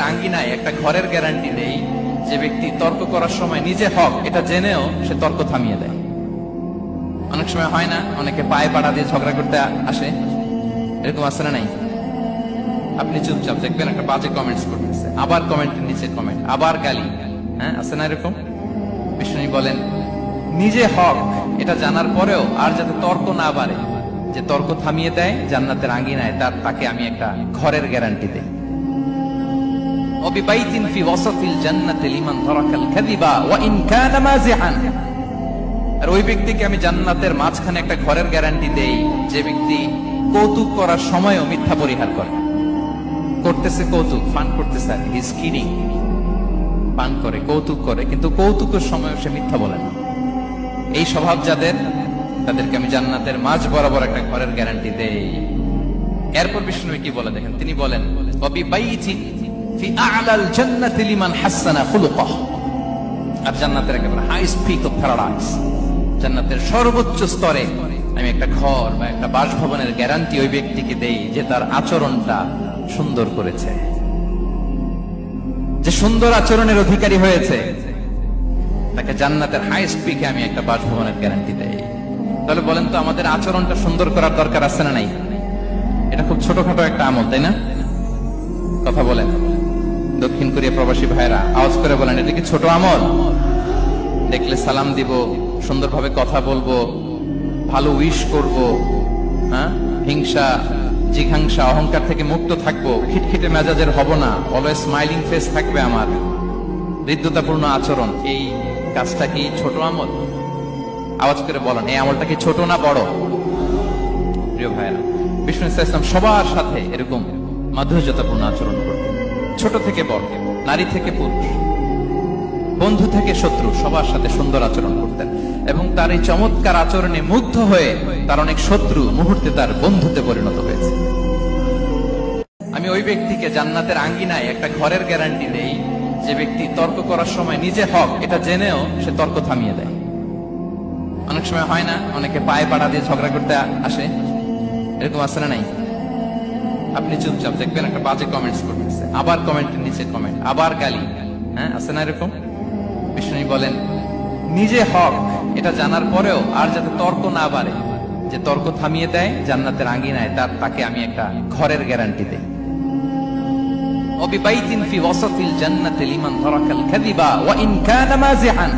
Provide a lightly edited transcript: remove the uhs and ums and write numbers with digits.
আঙ্গিনায় একটা ঘরের গ্যারান্টি দেই যে ব্যক্তি তর্ক করার সময় নিজে হক এটা জেনেও সে তর্ক থামিয়ে দেয়। অনেক সময় হয় না, অনেকে পায়ে পাড়া দিয়ে ঝগড়া করতে আসে, এরকম আছে না নাই? আপনি চুপচাপ দেখবেন একটা বাজে কমেন্টস করতেছে, আবার কমেন্টের নিচে কমেন্ট, আবার গালি, হ্যাঁ আছে না এরকম? বিষ্ণু বলেন নিজে হক এটা জানার পরেও আর যাতে তর্ক না বাড়ে, যে তর্ক থামিয়ে দেয় জান্নাতের আঙ্গিনায় তাকে আমি একটা ঘরের গ্যারান্টি দেই। وببيت في وسط الجنة لمن ترك الكذب وإن كان مازحا। আর ওই ব্যক্তিকে আমি জান্নাতের মাঝখানে একটা ঘরের গ্যারান্টি দেই যে ব্যক্তি কৌতুক করার সময়ও মিথ্যা পরিহার করে। করতেছে কৌতুক, ফান করতেছে, হি ইজ কিডিং, পান করে, কৌতুক করে, কিন্তু কৌতুকের সময়ও সে মিথ্যা বলে না। এই স্বভাব যাদের, তাদেরকে আমি জান্নাতের মাঝ বরাবর একটা ঘরের গ্যারান্টি দেই। এরপর বিষ্ণু কি বলে দেখেন, তিনি বলেন وببيت في أعلى الجنة لمن حسن خلقه। আর জান্নাতের একেবারে হাইস্ট পিক অফ প্যারাডাইস, জান্নাতের সর্বোচ্চ স্তরে আমি একটা ঘর বা একটা বাসভবনের গ্যারান্টি ওই ব্যক্তিকে দেই যে তার আচরণটা সুন্দর করেছে, যে সুন্দর আচরণের অধিকারী হয়েছে, তাকে জান্নাতের হাইস্ট পিকে আমি একটা বাসভবনের গ্যারান্টি দেই। তাহলে বলেন তো আমাদের আচরণটা সুন্দর করার দরকার আছে না নাই? এটা খুব ছোটখাটো একটা আমল, তাই না? কথা বলেন দক্ষিণ কোরিয়া প্রবাসী ভাইরা, আওয়াজ করে বলেন এটা কি ছোট আমল? দেখলে সালাম দিব, সুন্দরভাবে কথা বলবো, ভালো উইশ করব, হ্যাঁ, হিংসা জিঘাংসা অহংকার থেকে মুক্ত থাকবো, খিটখিটে মেজাজের হব না, অলওয়েজ স্মাইলিং ফেস থাকবে আমার, হৃদ্যতাপূর্ণ আচরণ। এই কাজটা কি ছোট আমল? আওয়াজ করে বলেন এই আমলটা কি ছোট না বড়? প্রিয় ভাইরা, বিষ্ণু ইসলাম সবার সাথে এরকম মাধুর্যতাপূর্ণ আচরণ করতেন, ছোট থেকে বড়, নারী থেকে পুরুষ, বন্ধু থেকে শত্রু, সবার সাথে সুন্দর আচরণ করতেন। এবং তার এই চমৎকার আচরণে মুগ্ধ হয়ে তার অনেক শত্রু মুহূর্তে তার বন্ধুতে পরিণত হয়েছে। আমি ওই ব্যক্তিকে জান্নাতের আঙ্গিনায় একটা ঘরের গ্যারান্টি দেই যে ব্যক্তি তর্ক করার সময় নিজে হক এটা জেনেও সে তর্ক থামিয়ে দেয়। অনেক সময় হয় না, অনেকে পায়ে পাড়া দিয়ে ঝগড়া করতে আসে, এরকম আছে না নাই? আপনি চুপচাপ দেখবেন একটা বাজে কমেন্টস করতেছে, আবার কমেন্টের নিচে কমেন্ট, আবার গালি, হ্যাঁ আছে না এরকম? বিষ্ণু বলেন নিজে হক এটা জানার পরেও আর যাতে তর্ক না বাড়ে, যে তর্ক থামিয়ে দেয় জান্নাতের আঙ্গিনায় তাকে আমি একটা ঘরের গ্যারান্টি দেই। وببيت في وسط الجنة لمن ترك الكذب وإن كان مازحا।